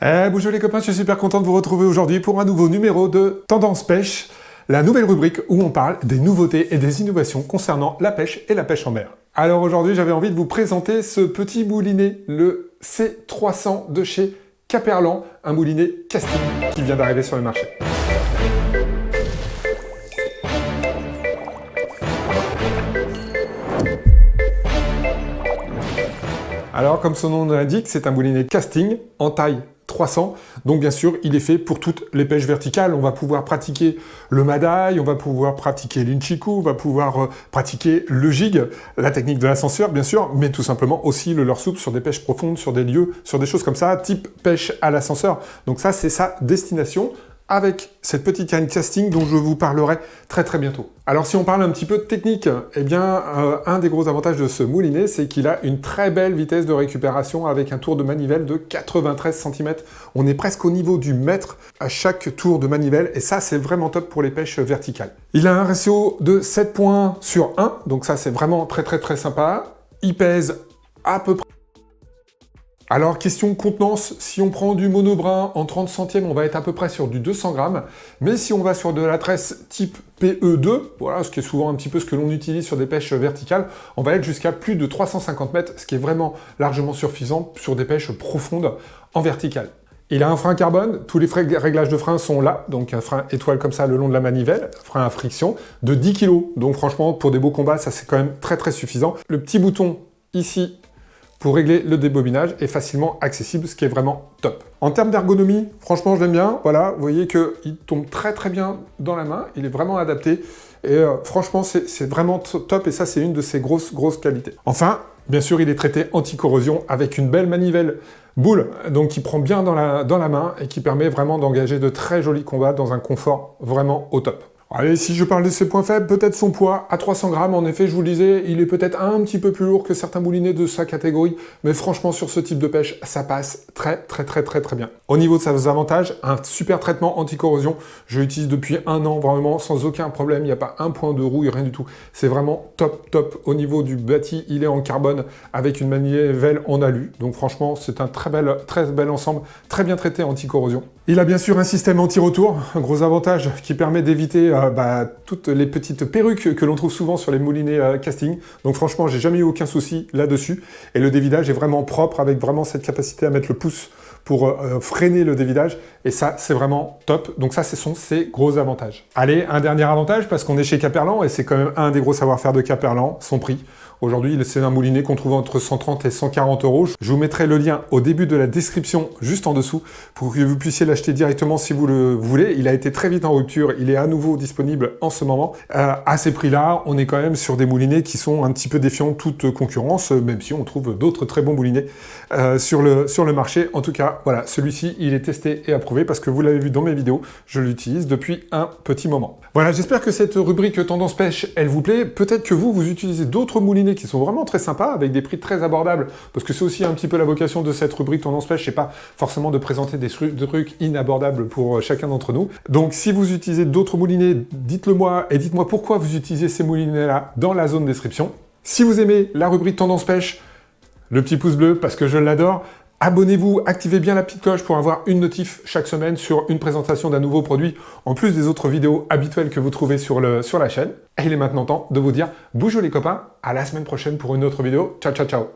Bonjour les copains, je suis super content de vous retrouver aujourd'hui pour un nouveau numéro de Tendance Pêche, la nouvelle rubrique où on parle des nouveautés et des innovations concernant la pêche et la pêche en mer. Alors aujourd'hui, j'avais envie de vous présenter ce petit moulinet, le C300 de chez Caperlan, un moulinet casting qui vient d'arriver sur le marché. Alors, comme son nom l'indique, c'est un moulinet casting en taille 300. Donc, bien sûr, il est fait pour toutes les pêches verticales. On va pouvoir pratiquer le madaille, on va pouvoir pratiquer l'inchiku, on va pouvoir pratiquer le jig, la technique de l'ascenseur, bien sûr, mais tout simplement aussi le leurre souple sur des pêches profondes, sur des lieux, sur des choses comme ça, type pêche à l'ascenseur. Donc ça, c'est sa destination, avec cette petite canne casting dont je vous parlerai très bientôt. Alors si on parle un petit peu de technique, eh bien un des gros avantages de ce moulinet, c'est qu'il a une très belle vitesse de récupération avec un tour de manivelle de 93 cm. On est presque au niveau du mètre à chaque tour de manivelle et ça c'est vraiment top pour les pêches verticales. Il a un ratio de 7.1, donc ça c'est vraiment très sympa. Il pèse à peu près. Alors, question contenance, si on prend du monobrin en 30 centièmes, on va être à peu près sur du 200 grammes. Mais si on va sur de la tresse type PE2, voilà, ce qui est souvent un petit peu ce que l'on utilise sur des pêches verticales, on va être jusqu'à plus de 350 mètres, ce qui est vraiment largement suffisant sur des pêches profondes en verticale. Il a un frein carbone, tous les réglages de frein sont là, donc un frein étoile comme ça le long de la manivelle, frein à friction, de 10 kg. Donc franchement, pour des beaux combats, ça c'est quand même très suffisant. Le petit bouton ici, pour régler le débobinage est facilement accessible, ce qui est vraiment top. En termes d'ergonomie, franchement, je l'aime bien. Voilà, vous voyez qu'il tombe très bien dans la main. Il est vraiment adapté. Et franchement, c'est vraiment top. Et ça, c'est une de ses grosses qualités. Enfin, bien sûr, il est traité anti-corrosion avec une belle manivelle boule, donc qui prend bien dans la main et qui permet vraiment d'engager de très jolis combats dans un confort vraiment au top. Allez, si je parle de ses points faibles, peut-être son poids, à 300 grammes, en effet, je vous le disais, il est peut-être un petit peu plus lourd que certains moulinets de sa catégorie, mais franchement, sur ce type de pêche, ça passe très bien. Au niveau de ses avantages, un super traitement anti-corrosion, je l'utilise depuis 1 an, vraiment, sans aucun problème, il n'y a pas un point de rouille, rien du tout. C'est vraiment top. Au niveau du bâti, il est en carbone, avec une manivelle en alu, donc franchement, c'est un très bel ensemble, très bien traité anti-corrosion. Il a bien sûr un système anti-retour, un gros avantage qui permet d'éviter toutes les petites perruques que l'on trouve souvent sur les moulinets casting. Donc franchement, j'ai jamais eu aucun souci là-dessus. Et le dévidage est vraiment propre avec vraiment cette capacité à mettre le pouce pour freiner le dévidage. Et ça, c'est vraiment top. Donc ça, ce sont ses gros avantages. Allez, un dernier avantage, parce qu'on est chez Caperlan, et c'est quand même un des gros savoir-faire de Caperlan, son prix. Aujourd'hui, c'est un moulinet qu'on trouve entre 130 et 140 €. Je vous mettrai le lien au début de la description, juste en dessous, pour que vous puissiez l'acheter directement si vous le voulez. Il a été très vite en rupture, il est à nouveau disponible en ce moment. À ces prix-là, on est quand même sur des moulinets qui sont un petit peu défiant de toute concurrence, même si on trouve d'autres très bons moulinets sur le marché. En tout cas, voilà, celui-ci, il est testé et approuvé parce que vous l'avez vu dans mes vidéos, je l'utilise depuis un petit moment. Voilà, j'espère que cette rubrique Tendance Pêche, elle vous plaît. Peut-être que vous utilisez d'autres moulinets qui sont vraiment très sympas, avec des prix très abordables, parce que c'est aussi un petit peu la vocation de cette rubrique Tendance Pêche, c'est pas forcément de présenter des trucs inabordables pour chacun d'entre nous. Donc si vous utilisez d'autres moulinets, dites-le moi, et dites-moi pourquoi vous utilisez ces moulinets-là dans la zone description. Si vous aimez la rubrique Tendance Pêche, le petit pouce bleu, parce que je l'adore. Abonnez-vous, activez bien la petite cloche pour avoir une notif chaque semaine sur une présentation d'un nouveau produit, en plus des autres vidéos habituelles que vous trouvez sur la chaîne. Et il est maintenant temps de vous dire bonjour les copains, à la semaine prochaine pour une autre vidéo. Ciao.